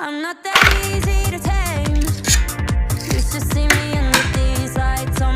I'm not that easy to tame. You should see me under these lights on